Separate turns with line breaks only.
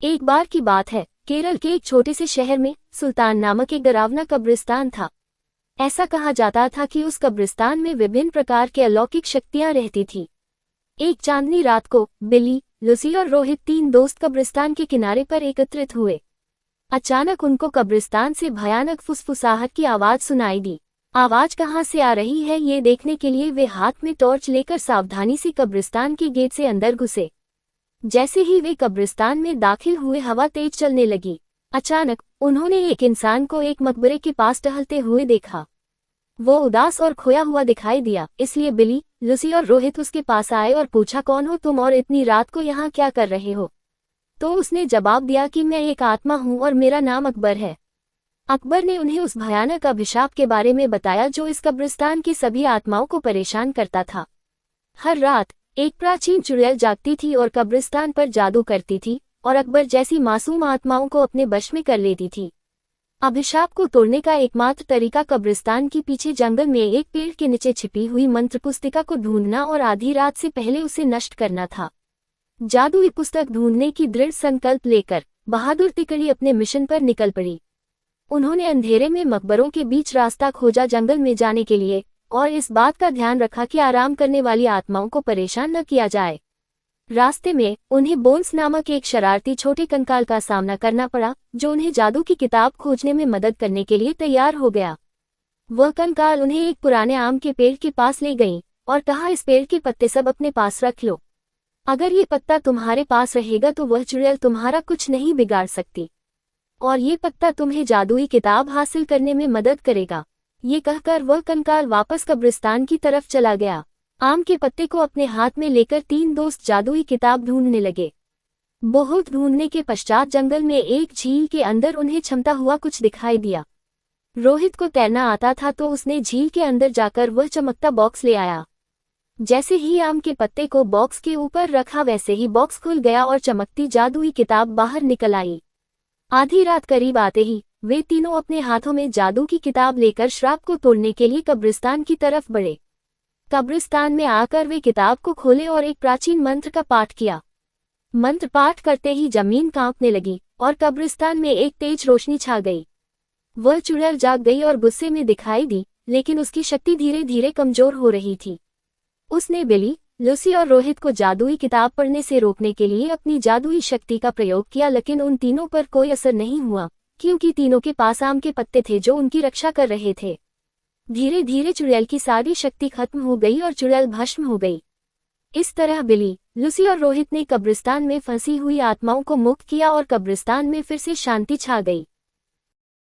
एक बार की बात है, केरल के एक छोटे से शहर में सुल्तान नामक एक डरावना कब्रिस्तान था। ऐसा कहा जाता था कि उस कब्रिस्तान में विभिन्न प्रकार के अलौकिक शक्तियां रहती थी। एक चांदनी रात को बिली, लूसी और रोहित तीन दोस्त कब्रिस्तान के किनारे पर एकत्रित हुए। अचानक उनको कब्रिस्तान से भयानक फुसफुसाहट की आवाज सुनाई दी। आवाज कहाँ से आ रही है ये देखने के लिए वे हाथ में टॉर्च लेकर सावधानी से कब्रिस्तान के गेट से अंदर घुसे। जैसे ही वे कब्रिस्तान में दाखिल हुए, हवा तेज चलने लगी। अचानक उन्होंने एक इंसान को एक मकबरे के पास टहलते हुए देखा। वो उदास और खोया हुआ दिखाई दिया, इसलिए बिली, लूसी और रोहित उसके पास आए और पूछा, कौन हो तुम और इतनी रात को यहाँ क्या कर रहे हो? तो उसने जवाब दिया कि मैं एक आत्मा हूँ और मेरा नाम अकबर है। अकबर ने उन्हें उस भयानक अभिशाप के बारे में बताया जो इस कब्रिस्तान की सभी आत्माओं को परेशान करता था। हर रात एक प्राचीन चुड़ैल जागती थी और कब्रिस्तान पर जादू करती थी और अकबर जैसी मासूम आत्माओं को अपने वश में कर लेती थी। अभिशाप को तोड़ने का एकमात्र तरीका कब्रिस्तान के पीछे जंगल में एक पेड़ के नीचे छिपी हुई मंत्र पुस्तिका को ढूंढना और आधी रात से पहले उसे नष्ट करना था। जादुई पुस्तक ढूंढने की दृढ़ संकल्प लेकर बहादुर तिकड़ी अपने मिशन पर निकल पड़ी। उन्होंने अंधेरे में मकबरों के बीच रास्ता खोजा जंगल में जाने के लिए, और इस बात का ध्यान रखा कि आराम करने वाली आत्माओं को परेशान न किया जाए। रास्ते में उन्हें बोन्स नामक एक शरारती छोटे कंकाल का सामना करना पड़ा, जो उन्हें जादू की किताब खोजने में मदद करने के लिए तैयार हो गया। वह कंकाल उन्हें एक पुराने आम के पेड़ के पास ले गई और कहा, इस पेड़ के पत्ते सब अपने पास रख लो। अगर ये पत्ता तुम्हारे पास रहेगा तो वह चुड़ैल तुम्हारा कुछ नहीं बिगाड़ सकती, और ये पत्ता तुम्हें जादुई किताब हासिल करने में मदद करेगा। ये कहकर वह कंकाल वापस कब्रिस्तान की तरफ चला गया। आम के पत्ते को अपने हाथ में लेकर तीन दोस्त जादुई किताब ढूंढने लगे। बहुत ढूंढने के पश्चात जंगल में एक झील के अंदर उन्हें क्षमता हुआ कुछ दिखाई दिया। रोहित को तैरना आता था तो उसने झील के अंदर जाकर वह चमकता बॉक्स ले आया। जैसे ही आम के पत्ते को बॉक्स के ऊपर रखा, वैसे ही बॉक्स खुल गया और चमकती जादुई किताब बाहर निकल आई। आधी रात करीब आते ही वे तीनों अपने हाथों में जादू की किताब लेकर श्राप को तोड़ने के लिए कब्रिस्तान की तरफ बढ़े। कब्रिस्तान में आकर वे किताब को खोले और एक प्राचीन मंत्र का पाठ किया। मंत्र पाठ करते ही जमीन कांपने लगी और कब्रिस्तान में एक तेज रोशनी छा गई। वह चुड़ैल जाग गई और गुस्से में दिखाई दी, लेकिन उसकी शक्ति धीरे धीरे कमजोर हो रही थी। उसने बिली, लूसी और रोहित को जादुई किताब पढ़ने से रोकने के लिए अपनी जादुई शक्ति का प्रयोग किया, लेकिन उन तीनों पर कोई असर नहीं हुआ, क्योंकि तीनों के पास आम के पत्ते थे जो उनकी रक्षा कर रहे थे। धीरे धीरे चुड़ैल की सारी शक्ति खत्म हो गई और चुड़ैल भस्म हो गई। इस तरह बिली, लूसी और रोहित ने कब्रिस्तान में फंसी हुई आत्माओं को मुक्त किया और कब्रिस्तान में फिर से शांति छा गई।